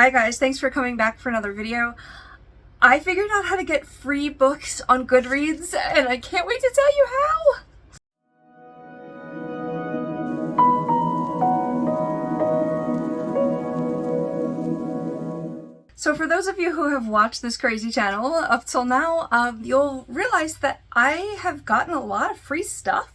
Hi guys, thanks for coming back for another video. I figured out how to get free books on Goodreads and I can't wait to tell you how! So for those of you who have watched this crazy channel up till now, you'll realize that I have gotten a lot of free stuff.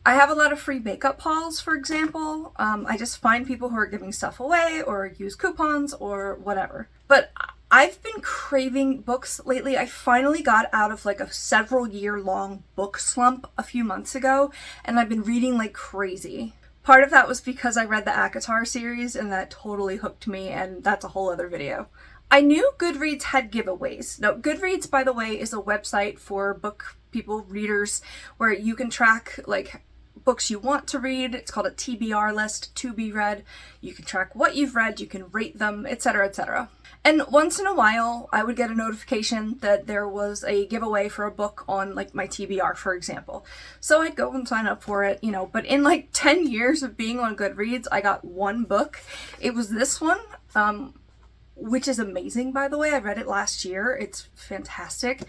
I have a lot of free makeup hauls, for example. I just find people who are giving stuff away or use coupons or whatever. But I've been craving books lately. I finally got out of like a several year long book slump a few months ago, and I've been reading like crazy. Part of that was because I read the Ackroyd series and that totally hooked me, and that's a whole other video. I knew Goodreads had giveaways. Now, Goodreads, by the way, is a website for book people, readers, where you can track like books you want to read. It's called a TBR list, to be read. You can track what you've read, you can rate them, etc., etc. And once in a while, I would get a notification that there was a giveaway for a book on like my TBR, for example. So I'd go and sign up for it, you know, but in like 10 years of being on Goodreads, I got one book. It was this one, which is amazing, by the way. I read it last year. It's fantastic.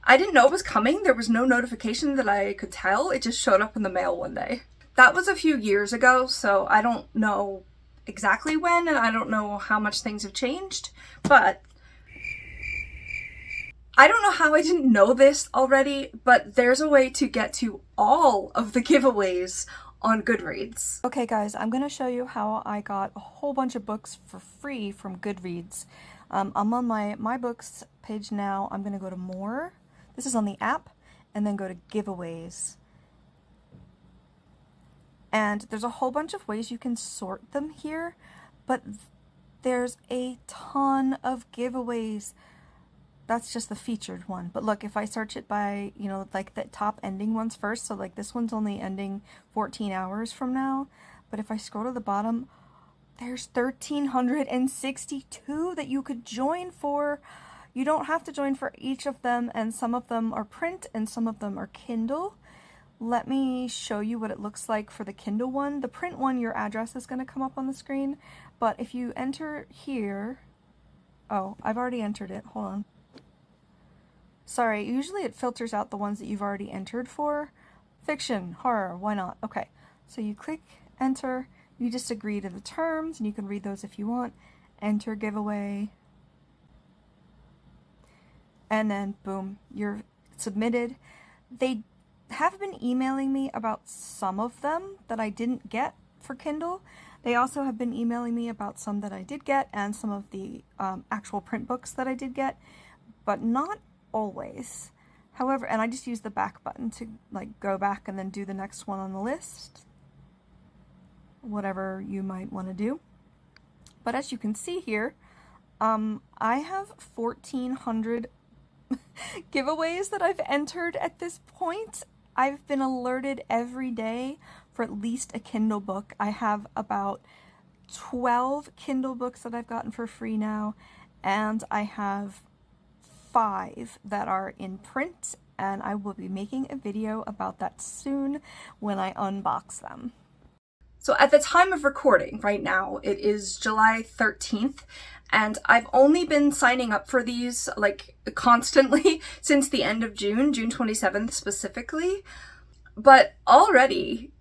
I didn't know it was coming. There was no notification that I could tell. It just showed up in the mail one day. That was a few years ago, so I don't know exactly when, and I don't know how much things have changed, but I don't know how I didn't know this already, but there's a way to get to all of the giveaways on Goodreads. Okay guys, I'm gonna show you how I got a whole bunch of books for free from Goodreads. I'm on my books page now. I'm gonna go to more. This is on the app, and then go to giveaways. And there's a whole bunch of ways you can sort them here, but there's a ton of giveaways. That's just the featured one. But look, if I search it by, you know, like the top ending ones first, so like this one's only ending 14 hours from now. But if I scroll to the bottom, there's 1,362 that you could join for. You don't have to join for each of them, and some of them are print and some of them are Kindle. Let me show you what it looks like for the Kindle one. The print one, your address is going to come up on the screen, but if you enter here... Oh, I've already entered it. Hold on. Sorry, usually it filters out the ones that you've already entered for. Fiction, horror, why not? Okay, so you click enter, you just agree to the terms, and you can read those if you want. Enter giveaway. And then boom, you're submitted. They have been emailing me about some of them that I didn't get for Kindle. They also have been emailing me about some that I did get and some of the actual print books that I did get, but not always. However, and I just use the back button to like go back and then do the next one on the list, whatever you might want to do. But as you can see here, I have 1,400 giveaways that I've entered at this point. I've been alerted every day for at least a Kindle book. I have about 12 Kindle books that I've gotten for free now, and I have 5 that are in print, and I will be making a video about that soon when I unbox them. So at the time of recording right now, it is July 13th, and I've only been signing up for these like constantly since the end of June 27th specifically. But already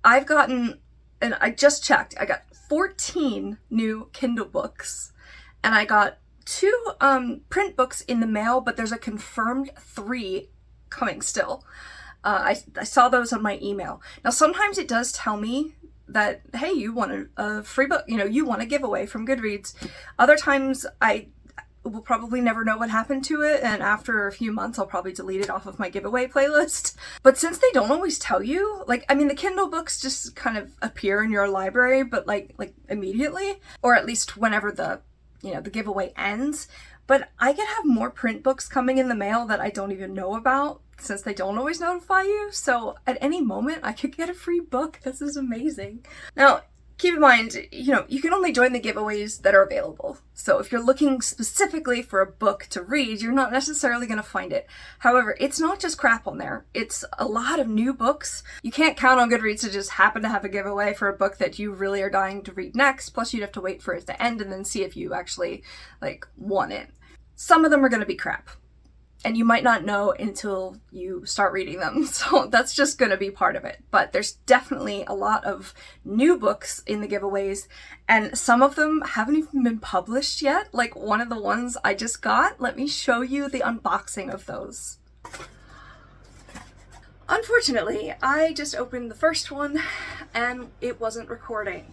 I've gotten, and I just checked, I got 14 new Kindle books, and I got 2 print books in the mail, but there's a confirmed 3 coming still. I saw those on my email. Now sometimes it does tell me that, hey, you want a free book, you know, you want a giveaway from Goodreads. Other times I will probably never know what happened to it, and after a few months I'll probably delete it off of my giveaway playlist. But since they don't always tell you, like, I mean, the Kindle books just kind of appear in your library, but like immediately, or at least whenever the, you know, the giveaway ends. But I could have more print books coming in the mail that I don't even know about, since they don't always notify you. So at any moment I could get a free book. This is amazing. Now, keep in mind, you know, you can only join the giveaways that are available. So if you're looking specifically for a book to read, you're not necessarily going to find it. However, it's not just crap on there. It's a lot of new books. You can't count on Goodreads to just happen to have a giveaway for a book that you really are dying to read next. Plus, you'd have to wait for it to end and then see if you actually, like, won it. Some of them are going to be crap. And you might not know until you start reading them. So that's just going to be part of it. But there's definitely a lot of new books in the giveaways. And some of them haven't even been published yet. Like one of the ones I just got. Let me show you the unboxing of those. Unfortunately, I just opened the first one and it wasn't recording.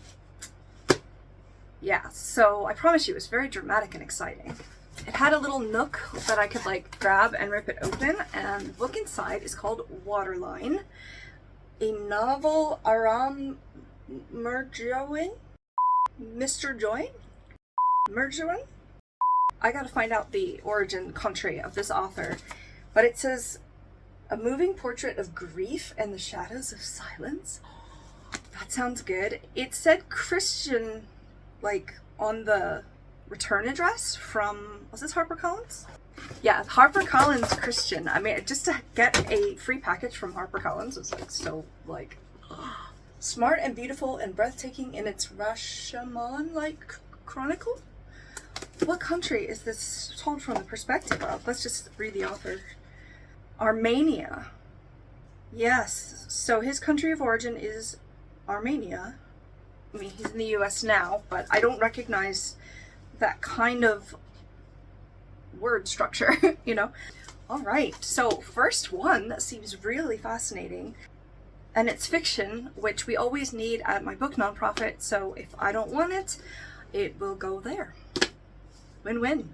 Yeah, so I promise you it was very dramatic and exciting. It had a little nook that I could like grab and rip it open, and the book inside is called Waterline, a novel Aram Merjoin? Mr. Join? Merjoin? I gotta find out the origin country of this author, but it says, a moving portrait of grief and the shadows of silence. That sounds good. It said Christian, like, on the return address from, was this HarperCollins? Yeah, HarperCollins Christian. I mean, just to get a free package from HarperCollins was like so like smart and beautiful and breathtaking in its Rashomon-like chronicle. What country is this told from the perspective of? Let's just read the author. Armenia. Yes, so his country of origin is Armenia. I mean, he's in the US now, but I don't recognize that kind of word structure, you know? All right, so first one that seems really fascinating, and it's fiction, which we always need at my book nonprofit, so if I don't want it, it will go there. Win-win.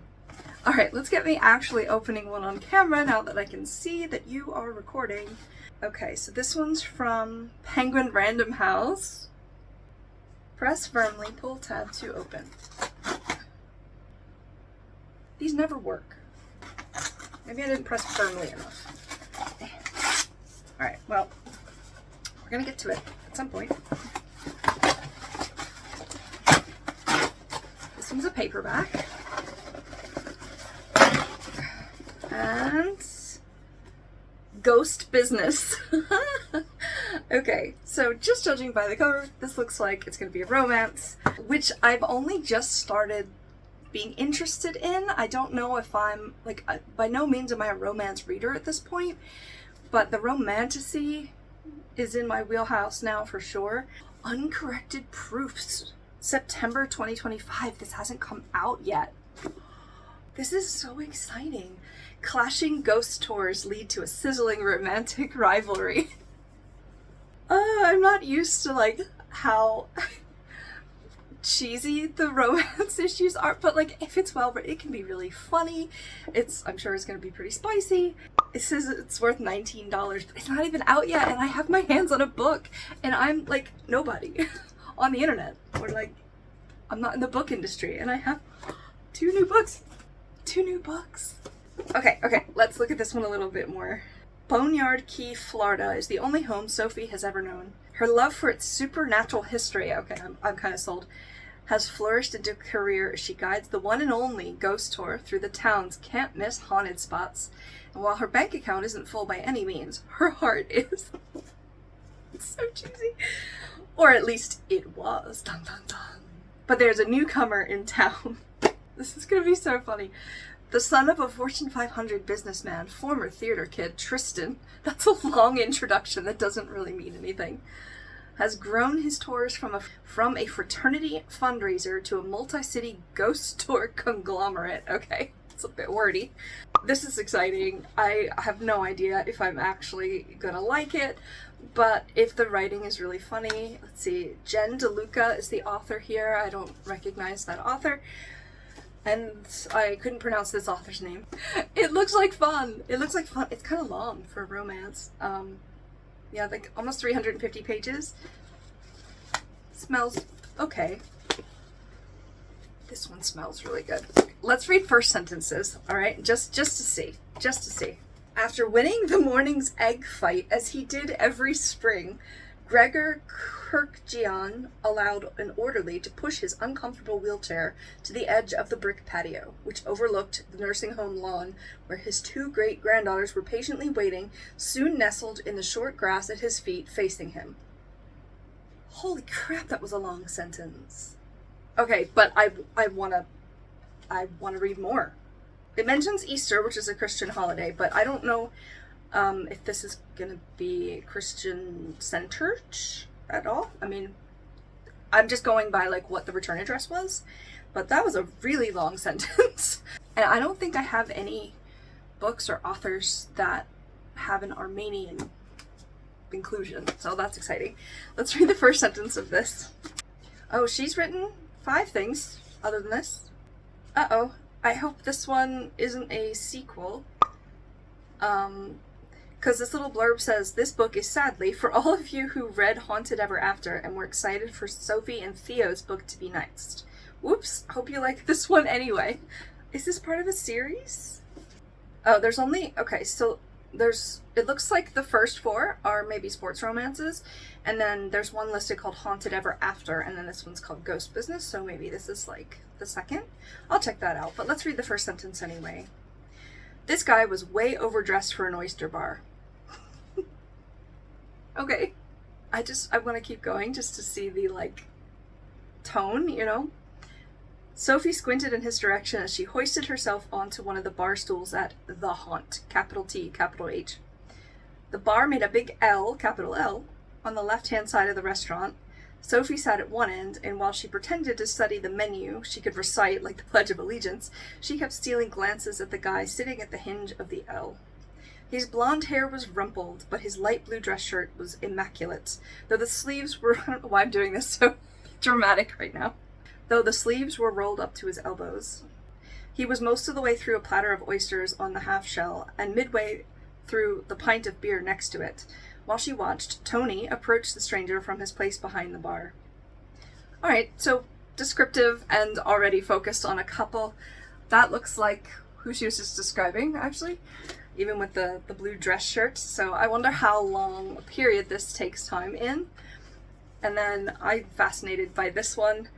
All right, let's get me actually opening one on camera now that I can see that you are recording. Okay, so this one's from Penguin Random House. Press firmly, pull tab to open. These never work. Maybe I didn't press firmly enough. Alright, well, we're gonna get to it at some point. This one's a paperback. And Ghost Business. Okay, so just judging by the cover, this looks like it's gonna be a romance, which I've only just started being interested in. I don't know if I'm, like, by no means am I a romance reader at this point, but the romantasy is in my wheelhouse now for sure. Uncorrected Proofs, September 2025. This hasn't come out yet. This is so exciting. Clashing ghost tours lead to a sizzling romantic rivalry. I'm not used to, like, how cheesy the romance issues are, but like if it's well written, it can be really funny. I'm sure it's gonna be pretty spicy. It says it's worth $19, but it's not even out yet, and I have my hands on a book, and I'm like nobody on the internet, or like I'm not in the book industry, and I have two new books. Okay, let's look at this one a little bit more. Boneyard Key, Florida is the only home Sophie has ever known. Her love for its supernatural history, okay, I'm kind of sold, has flourished into a career as she guides the one and only ghost tour through the town's can't-miss haunted spots. And while her bank account isn't full by any means, her heart is. It's so cheesy. Or at least it was. Dun, dun, dun. But there's a newcomer in town. This is gonna be so funny. The son of a Fortune 500 businessman, former theater kid, Tristan, that's a long introduction that doesn't really mean anything, has grown his tours from a fraternity fundraiser to a multi-city ghost tour conglomerate. Okay, it's a bit wordy. This is exciting. I have no idea if I'm actually gonna like it, but if the writing is really funny, let's see, Jen DeLuca is the author here. I don't recognize that author. And I couldn't pronounce this author's name. It looks like fun. It's kind of long for a romance. Yeah, like almost 350 pages. Smells okay. This one smells really good. Let's read first sentences, all right? Just to see. After winning the morning's egg fight, as he did every spring, Gregor Kirkjian allowed an orderly to push his uncomfortable wheelchair to the edge of the brick patio, which overlooked the nursing home lawn where his 2 great-granddaughters were patiently waiting, soon nestled in the short grass at his feet, facing him. Holy crap, that was a long sentence. Okay, but I want to read more. It mentions Easter, which is a Christian holiday, but I don't know if this is going to be Christian-centered at all. I mean, I'm just going by like what the return address was, but that was a really long sentence. And I don't think I have any books or authors that have an Armenian inclusion, so that's exciting. Let's read the first sentence of this. Oh, she's written 5 things other than this. Uh-oh. I hope this one isn't a sequel. Because this little blurb says, this book is sadly for all of you who read Haunted Ever After and were excited for Sophie and Theo's book to be next. Whoops, hope you like this one anyway. Is this part of a series? Oh, there's only, okay, so it looks like the first 4 are maybe sports romances, and then there's one listed called Haunted Ever After, and then this one's called Ghost Business, so maybe this is like the second. I'll check that out, but let's read the first sentence anyway. This guy was way overdressed for an oyster bar. Okay. I want to keep going just to see the, like, tone, you know? Sophie squinted in his direction as she hoisted herself onto one of the bar stools at The Haunt, capital T, capital H. The bar made a big L, capital L, on the left-hand side of the restaurant. Sophie sat at one end, and while she pretended to study the menu she could recite like the Pledge of Allegiance, she kept stealing glances at the guy sitting at the hinge of the L. His blonde hair was rumpled, but his light blue dress shirt was immaculate, though the sleeves were... I don't know why I'm doing this so dramatic right now. Though the sleeves were rolled up to his elbows. He was most of the way through a platter of oysters on the half shell, and midway through the pint of beer next to it. While she watched, Tony approached the stranger from his place behind the bar. Alright, so descriptive and already focused on a couple. That looks like who she was just describing, actually, even with the blue dress shirt. So I wonder how long a period this takes time in. And then I'm fascinated by this one.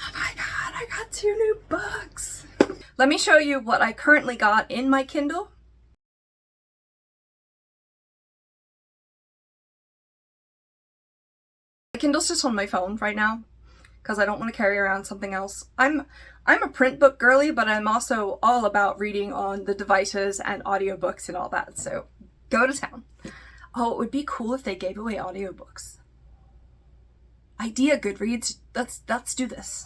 Oh my god, I got 2 new books! Let me show you what I currently got in my Kindle. My Kindle's just on my phone right now because I don't want to carry around something else. I'm a print book girly, but I'm also all about reading on the devices and audiobooks and all that, so go to town. Oh, it would be cool if they gave away audiobooks. Idea, Goodreads. Let's do this.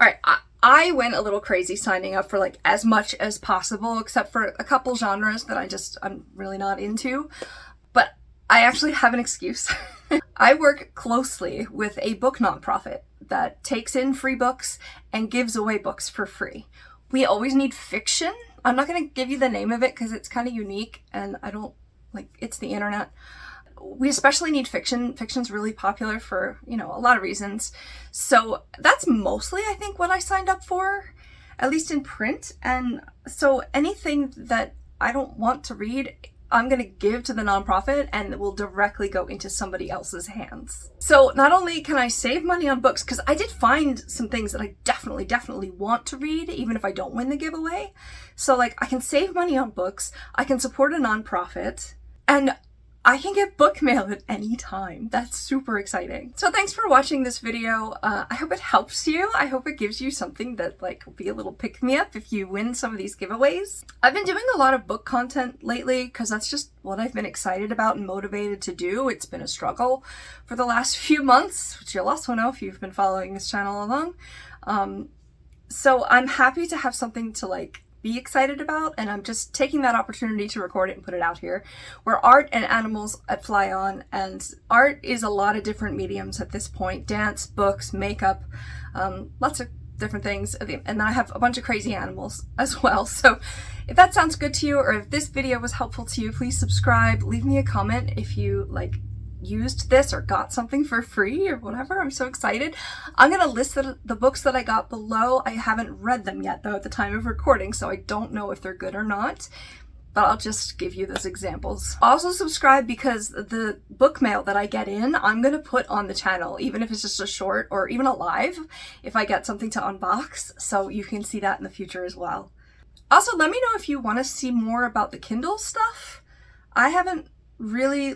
All right, I went a little crazy signing up for like as much as possible, except for a couple genres that I'm really not into. But I actually have an excuse. I work closely with a book nonprofit that takes in free books and gives away books for free. We always need fiction. I'm not going to give you the name of it because it's kind of unique and I don't like, it's the internet. We especially need fiction. Fiction's really popular for, you know, a lot of reasons. So that's mostly, I think, what I signed up for, at least in print. And so anything that I don't want to read, I'm going to give to the nonprofit and it will directly go into somebody else's hands. So not only can I save money on books, because I did find some things that I definitely want to read, even if I don't win the giveaway. So like I can save money on books, I can support a nonprofit, and I can get book mail at any time. That's super exciting. So thanks for watching this video. I hope it helps you. I hope it gives you something that like will be a little pick-me-up if you win some of these giveaways. I've been doing a lot of book content lately because that's just what I've been excited about and motivated to do. It's been a struggle for the last few months, which you'll also know if you've been following this channel along. So I'm happy to have something to like be excited about, and I'm just taking that opportunity to record it and put it out here. We're art and animals at FlyOn, and art is a lot of different mediums at this point. Dance, books, makeup, lots of different things. And then I have a bunch of crazy animals as well. So if that sounds good to you, or if this video was helpful to you, please subscribe, leave me a comment if you like used this or got something for free or whatever. I'm so excited. I'm gonna list the books that I got below. I haven't read them yet though at the time of recording, so I don't know if they're good or not. but I'll just give you those examples. Also subscribe because the book mail that I get in, I'm gonna put on the channel, even if it's just a short or even a live, if I get something to unbox, so you can see that in the future as well. Also, let me know if you want to see more about the Kindle stuff. I haven't really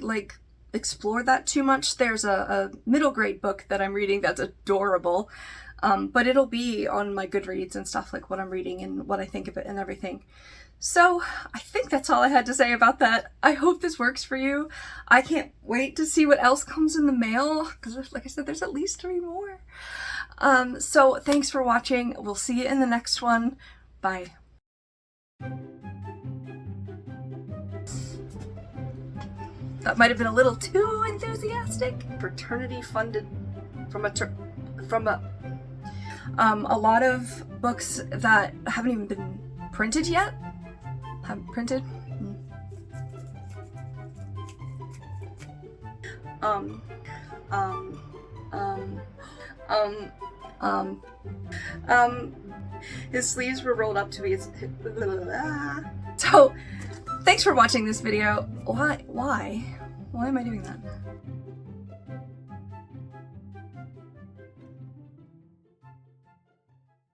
explored that too much. There's a middle grade book that I'm reading that's adorable, but it'll be on my Goodreads and stuff, like what I'm reading and what I think of it and everything. So I think that's all I had to say about that. I hope this works for you. I can't wait to see what else comes in the mail, because like I said, there's at least 3 more. So thanks for watching. We'll see you in the next one. Bye. That might have been a little too enthusiastic. Fraternity funded from a lot of books that haven't even been printed yet. Haven't printed. His sleeves were rolled up to be his. So, thanks for watching this video. Why am I doing that?